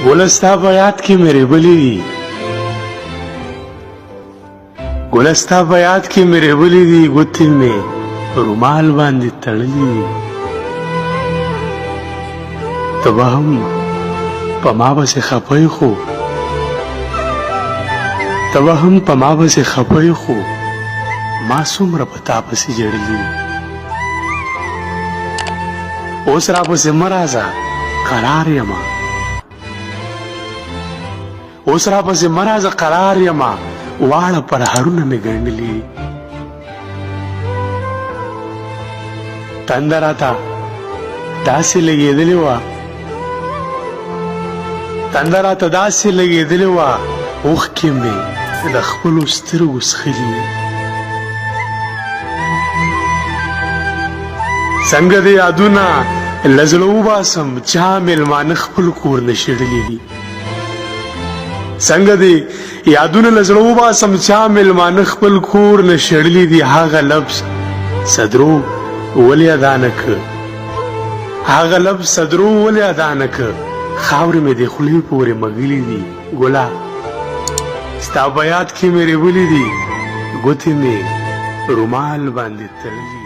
ګلستا په یاد کې مې ریبلې دي ګلستا په یاد کې مې ریبلې دي ګوتې مې رومال باندې تړلې دي ته به هم په ما پسې خفه یې خو ته به هم په ما پسې خفه یې خو ما څومره په تا پسې ژړلي دي اوس راپسې مه راځه قرار یمه اوس راپسې مه راځه قرار یمه واړه پرهرونه مې ګنډلي تنده راته داسې لګېدلې وه تنده راته داسې لګېدلې وه اوښکې مې د خپلو سترګو څښلي څنګه د یادونه له زړه وباسم چا مېلمانه خپل کور نه شړلي دي څنګه د یادونه له زړه وباسم چا مېلمانه خپل کور نه شړلي دي هغه لفظ صدرو ولې ادا نه که هغه لفظ صدرو ولې ادا نه که خاورې مې د خولې پورې مږلي دي ګله ستا په یاد کې مې ریبلي دي ګوتې مې رومال باندې تړلي